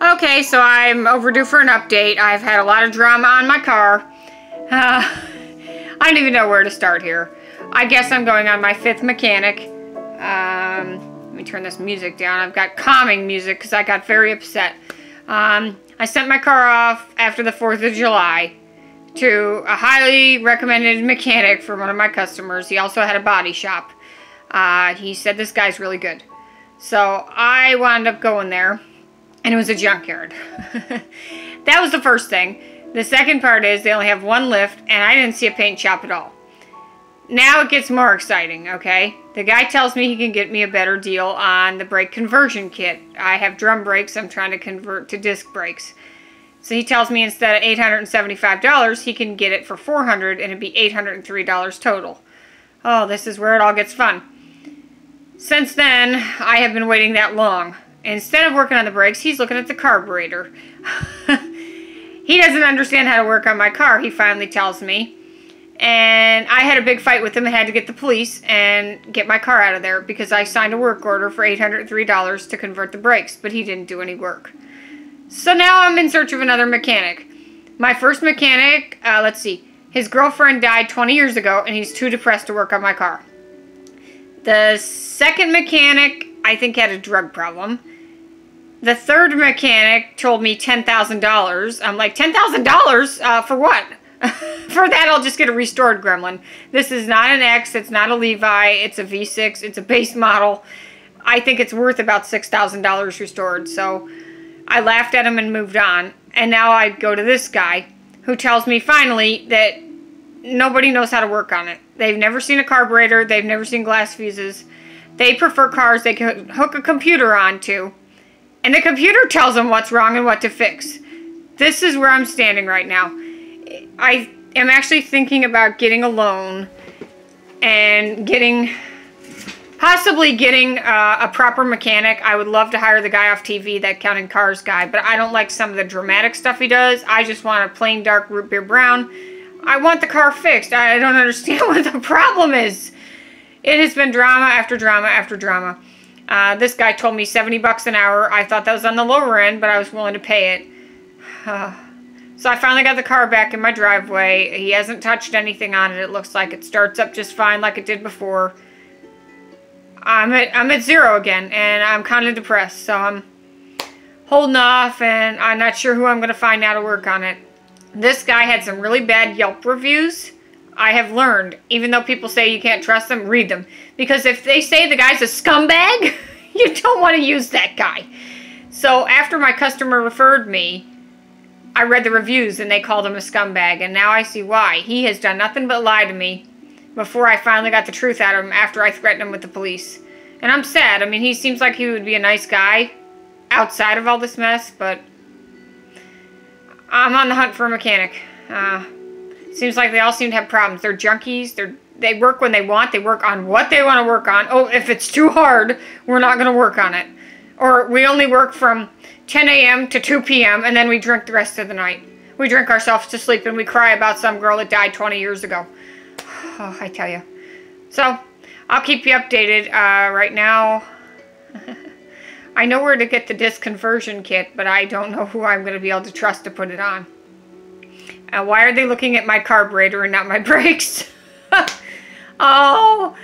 Okay, so I'm overdue for an update. I've had a lot of drama on my car. I don't even know where to start here. I guess I'm going on my 5th mechanic. Let me turn this music down. I've got calming music because I got very upset. I sent my car off after the 4th of July to a highly recommended mechanic for one of my customers. He also had a body shop. He said this guy's really good. So I wound up going there. And it was a junkyard. That was the first thing. The second part is they only have one lift, and I didn't see a paint shop at all. Now it gets more exciting, okay? The guy tells me he can get me a better deal on the brake conversion kit. I have drum brakes. I'm trying to convert to disc brakes. So he tells me instead of $875, he can get it for $400, and it'd be $803 total. Oh, this is where it all gets fun. Since then, I have been waiting that long. Instead of working on the brakes, he's looking at the carburetor. He doesn't understand how to work on my car, he finally tells me. And I had a big fight with him and had to get the police and get my car out of there because I signed a work order for $803 to convert the brakes, but he didn't do any work. So now I'm in search of another mechanic. My first mechanic, let's see, his girlfriend died 20 years ago and he's too depressed to work on my car. The second mechanic, I think, had a drug problem. The third mechanic told me $10,000. I'm like, $10,000? For what? For that, I'll just get a restored Gremlin. This is not an X. It's not a Levi. It's a V6. It's a base model. I think it's worth about $6,000 restored. So I laughed at him and moved on. And now I go to this guy who tells me finally that nobody knows how to work on it. They've never seen a carburetor. They've never seen glass fuses. They prefer cars they can hook a computer onto. And the computer tells them what's wrong and what to fix. This is where I'm standing right now. I am actually thinking about getting a loan and possibly getting a proper mechanic. I would love to hire the guy off TV, that Counting Cars guy, but I don't like some of the dramatic stuff he does. I just want a plain dark root beer brown. I want the car fixed. I don't understand what the problem is. It has been drama after drama after drama. This guy told me $70 an hour. I thought that was on the lower end, but I was willing to pay it. So I finally got the car back in my driveway. He hasn't touched anything on it. It looks like it starts up just fine like it did before. I'm at 0 again, and I'm kind of depressed. So I'm holding off, and I'm not sure who I'm going to find now to work on it. This guy had some really bad Yelp reviews. I have learned, even though people say you can't trust them, read them. Because if they say the guy's a scumbag, you don't want to use that guy. So after my customer referred me, I read the reviews and they called him a scumbag. And now I see why. He has done nothing but lie to me before I finally got the truth out of him after I threatened him with the police. And I'm sad. I mean, he seems like he would be a nice guy outside of all this mess, but I'm on the hunt for a mechanic. Seems like they all seem to have problems. They're junkies. They work when they want. They work on what they want to work on. Oh, if it's too hard, we're not going to work on it. Or we only work from 10 a.m. to 2 p.m. and then we drink the rest of the night. We drink ourselves to sleep and we cry about some girl that died 20 years ago. Oh, I tell you. So, I'll keep you updated. Right now, I know where to get the disc conversion kit, but I don't know who I'm going to be able to trust to put it on. Why are they looking at my carburetor and not my brakes? Oh,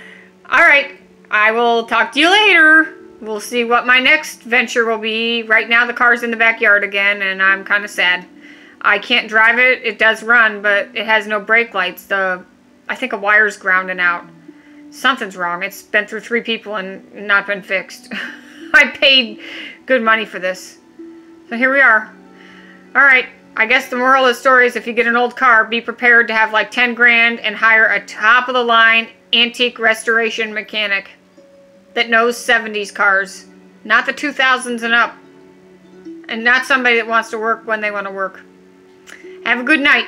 alright. I will talk to you later. We'll see what my next venture will be. Right now the car's in the backyard again and I'm kind of sad. I can't drive it. It does run, but it has no brake lights. I think a wire's grounding out. Something's wrong. It's been through 3 people and not been fixed. I paid good money for this. So here we are. Alright. I guess the moral of the story is if you get an old car, be prepared to have like 10 grand and hire a top-of-the-line antique restoration mechanic that knows 70s cars, not the 2000s and up, and not somebody that wants to work when they want to work. Have a good night.